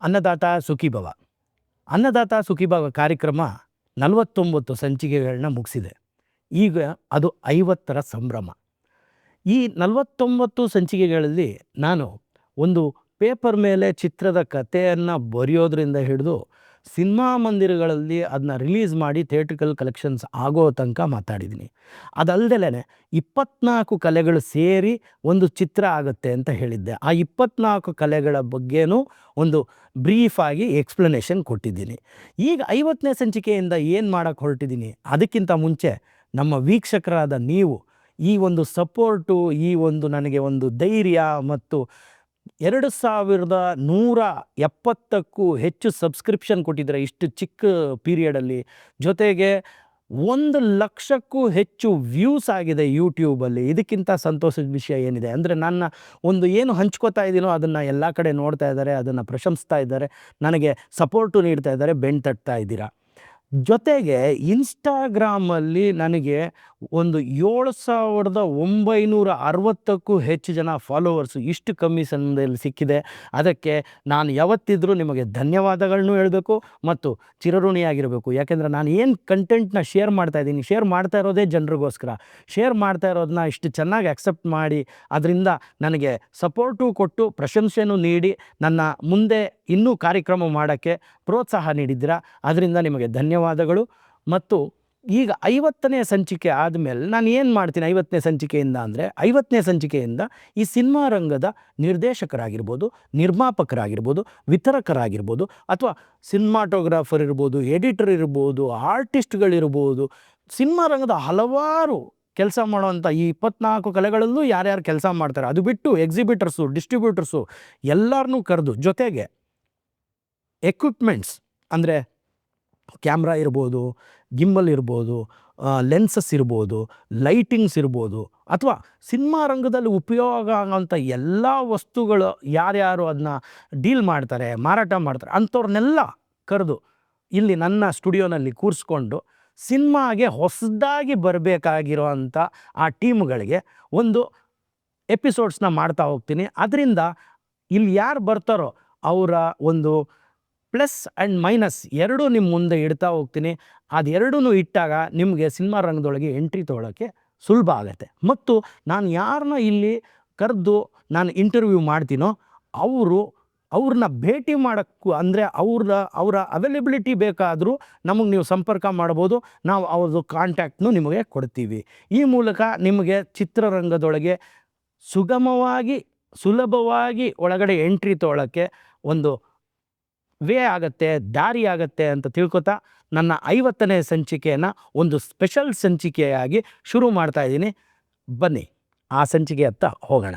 ಅನ್ನದಾತ ಸುಖೀಭವ. ಅನ್ನದಾತ ಸುಖೀಭವ ಕಾರ್ಯಕ್ರಮ 49 ಸಂಚಿಕೆಗಳನ್ನ ಮುಗಿಸಿದೆ. ಈಗ ಅದು 50ರ ಸಂಭ್ರಮ. ಈ 49 ಸಂಚಿಕೆಗಳಲ್ಲಿ ನಾನು ಒಂದು ಪೇಪರ್ ಮೇಲೆ ಚಿತ್ರದ ಕಥೆಯನ್ನು ಬರೆಯೋದ್ರಿಂದ ಹಿಡಿದು ಸಿನಿಮಾ ಮಂದಿರಗಳಲ್ಲಿ ಅದನ್ನ ರಿಲೀಸ್ ಮಾಡಿ ಥಿಯೇಟ್ರಿಕಲ್ ಕಲೆಕ್ಷನ್ಸ್ ಆಗೋ ತನಕ ಮಾತಾಡಿದ್ದೀನಿ. ಅದಲ್ಲದೆ 24 ಕಲೆಗಳು ಸೇರಿ ಒಂದು ಚಿತ್ರ ಆಗುತ್ತೆ ಅಂತ ಹೇಳಿದ್ದೆ. ಆ 24 ಕಲೆಗಳ ಬಗ್ಗೆನೂ ಒಂದು ಬ್ರೀಫಾಗಿ ಎಕ್ಸ್ಪ್ಲನೇಷನ್ ಕೊಟ್ಟಿದ್ದೀನಿ. ಈಗ 50ನೇ ಸಂಚಿಕೆಯಿಂದ ಏನು ಮಾಡೋಕ್ಕೆ ಹೊರಟಿದ್ದೀನಿ, ಅದಕ್ಕಿಂತ ಮುಂಚೆ ನಮ್ಮ ವೀಕ್ಷಕರಾದ ನೀವು ಈ ಒಂದು ಸಪೋರ್ಟು, ಈ ಒಂದು ನನಗೆ ಒಂದು ಧೈರ್ಯ ಮತ್ತು 2170ಕ್ಕೂ ಹೆಚ್ಚು ಸಬ್ಸ್ಕ್ರಿಪ್ಷನ್ ಕೊಟ್ಟಿದ್ದಾರೆ ಇಷ್ಟು ಚಿಕ್ಕ ಪೀರಿಯಡಲ್ಲಿ. ಜೊತೆಗೆ 1,00,000ಕ್ಕೂ ಹೆಚ್ಚು ವ್ಯೂಸ್ ಆಗಿದೆ ಯೂಟ್ಯೂಬಲ್ಲಿ. ಇದಕ್ಕಿಂತ ಸಂತೋಷದ ವಿಷಯ ಏನಿದೆ ಅಂದರೆ, ನನ್ನ ಒಂದು ಏನು ಹಂಚ್ಕೋತಾ ಇದ್ದೀನೋ ಅದನ್ನು ಎಲ್ಲ ಕಡೆ ನೋಡ್ತಾ ಇದ್ದಾರೆ, ಅದನ್ನು ಪ್ರಶಂಸ್ತಾ ಇದ್ದಾರೆ, ನನಗೆ ಸಪೋರ್ಟು ನೀಡ್ತಾ ಇದ್ದಾರೆ, ಬೆನ್ನು ತಟ್ತಾ ಇದ್ದೀರಾ. ಜೊತೆಗೆ ಇನ್ಸ್ಟಾಗ್ರಾಮಲ್ಲಿ ನನಗೆ ಒಂದು 7,960ಕ್ಕೂ ಹೆಚ್ಚು ಜನ ಫಾಲೋವರ್ಸು ಇಷ್ಟು ಕಮ್ಮಿ ಸಮಯದಲ್ಲಿ ಸಿಕ್ಕಿದೆ. ಅದಕ್ಕೆ ನಾನು ಯಾವತ್ತಿದ್ರೂ ನಿಮಗೆ ಧನ್ಯವಾದಗಳನ್ನೂ ಹೇಳಬೇಕು ಮತ್ತು ಚಿರಋಣಿಯಾಗಿರಬೇಕು. ಯಾಕೆಂದರೆ ನಾನು ಏನು ಕಂಟೆಂಟ್ನ ಶೇರ್ ಮಾಡ್ತಾ ಇದ್ದೀನಿ, ಶೇರ್ ಮಾಡ್ತಾ ಇರೋದೇ ಜನರಿಗೋಸ್ಕರ. ಶೇರ್ ಮಾಡ್ತಾ ಇರೋದನ್ನ ಇಷ್ಟು ಚೆನ್ನಾಗಿ ಅಕ್ಸೆಪ್ಟ್ ಮಾಡಿ ಅದರಿಂದ ನನಗೆ ಸಪೋರ್ಟು ಕೊಟ್ಟು ಪ್ರಶಂಸೆನೂ ನೀಡಿ ನನ್ನ ಮುಂದೆ ಇನ್ನೂ ಕಾರ್ಯಕ್ರಮ ಮಾಡೋಕ್ಕೆ ಪ್ರೋತ್ಸಾಹ ನೀಡಿದ್ದೀರಾ. ಅದರಿಂದ ನಿಮಗೆ ಧನ್ಯವಾದಗಳು. ಮತ್ತು ಈಗ 50ನೇ ಸಂಚಿಕೆ ಆದಮೇಲೆ ನಾನು ಏನು ಮಾಡ್ತೀನಿ 50ನೇ ಸಂಚಿಕೆಯಿಂದ ಅಂದರೆ, 50ನೇ ಸಂಚಿಕೆಯಿಂದ ಈ ಸಿನಿಮಾ ರಂಗದ ನಿರ್ದೇಶಕರಾಗಿರ್ಬೋದು, ನಿರ್ಮಾಪಕರಾಗಿರ್ಬೋದು, ವಿತರಕರಾಗಿರ್ಬೋದು, ಅಥವಾ ಸಿನಿಮಾಟೋಗ್ರಾಫರ್ ಇರ್ಬೋದು, ಎಡಿಟರ್ ಇರ್ಬೋದು, ಆರ್ಟಿಸ್ಟ್ಗಳಿರ್ಬೋದು, ಸಿನಿಮಾ ರಂಗದ ಹಲವಾರು ಕೆಲಸ ಮಾಡೋವಂಥ ಈ 24 ಕಲೆಗಳಲ್ಲೂ ಯಾರ್ಯಾರು ಕೆಲಸ ಮಾಡ್ತಾರೆ, ಅದು ಬಿಟ್ಟು ಎಕ್ಸಿಬಿಟರ್ಸು, ಡಿಸ್ಟ್ರಿಬ್ಯೂಟರ್ಸು ಎಲ್ಲರನ್ನೂ ಕರೆದು, ಜೊತೆಗೆ ಎಕ್ವಿಪ್ಮೆಂಟ್ಸ್ ಅಂದರೆ ಕ್ಯಾಮ್ರಾ ಇರ್ಬೋದು, ಗಿಂಬಲ್ ಇರ್ಬೋದು, ಲೆನ್ಸಸ್ ಇರ್ಬೋದು, ಲೈಟಿಂಗ್ಸ್ ಇರ್ಬೋದು, ಅಥವಾ ಸಿನಿಮಾ ರಂಗದಲ್ಲಿ ಉಪಯೋಗ ಆಗೋಂಥ ಎಲ್ಲ ವಸ್ತುಗಳು ಯಾರ್ಯಾರು ಅದನ್ನ ಡೀಲ್ ಮಾಡ್ತಾರೆ, ಮಾರಾಟ ಮಾಡ್ತಾರೆ, ಅಂಥವ್ರನ್ನೆಲ್ಲ ಕರೆದು ಇಲ್ಲಿ ನನ್ನ ಸ್ಟುಡಿಯೋನಲ್ಲಿ ಕೂರಿಸ್ಕೊಂಡು ಸಿನಿಮಾಗೆ ಹೊಸದಾಗಿ ಬರಬೇಕಾಗಿರೋ ಅಂಥ ಆ ಟೀಮ್ಗಳಿಗೆ ಒಂದು ಎಪಿಸೋಡ್ಸ್ನ ಮಾಡ್ತಾ ಹೋಗ್ತೀನಿ. ಅದರಿಂದ ಇಲ್ಲಿ ಯಾರು ಬರ್ತಾರೋ ಅವರ ಒಂದು ಪ್ಲಸ್ ಆ್ಯಂಡ್ ಮೈನಸ್ ಎರಡೂ ನಿಮ್ಮ ಮುಂದೆ ಇಡ್ತಾ ಹೋಗ್ತೀನಿ. ಅದೆರಡೂ ಇಟ್ಟಾಗ ನಿಮಗೆ ಸಿನಿಮಾ ರಂಗದೊಳಗೆ ಎಂಟ್ರಿ ತೊಗೊಳೋಕ್ಕೆ ಸುಲಭ ಆಗುತ್ತೆ. ಮತ್ತು ನಾನು ಯಾರನ್ನ ಇಲ್ಲಿ ಕರೆದು ನಾನು ಇಂಟರ್ವ್ಯೂ ಮಾಡ್ತೀನೋ ಅವ್ರನ್ನ ಭೇಟಿ ಮಾಡೋಕ್ಕೂ ಅಂದರೆ ಅವರ ಅವೈಲೇಬಿಲಿಟಿ ಬೇಕಾದರೂ ನಮಗೆ ನೀವು ಸಂಪರ್ಕ ಮಾಡ್ಬೋದು. ನಾವು ಅವ್ರದ್ದು ಕಾಂಟ್ಯಾಕ್ಟ್ನು ನಿಮಗೆ ಕೊಡ್ತೀವಿ. ಈ ಮೂಲಕ ನಿಮಗೆ ಚಿತ್ರರಂಗದೊಳಗೆ ಸುಲಭವಾಗಿ ಒಳಗಡೆ ಎಂಟ್ರಿ ತೊಗೊಳಕ್ಕೆ ಒಂದು ಆಗುತ್ತೆ, ದಾರಿ ಆಗುತ್ತೆ ಅಂತ ತಿಳ್ಕೊತಾ ನನ್ನ 50ನೇ ಸಂಚಿಕೆಯನ್ನು ಒಂದು ಸ್ಪೆಷಲ್ ಸಂಚಿಕೆಯಾಗಿ ಶುರು ಮಾಡ್ತಾ ಇದ್ದೀನಿ. ಬನ್ನಿ ಆ ಸಂಚಿಕೆ ಹತ್ತ ಹೋಗೋಣ.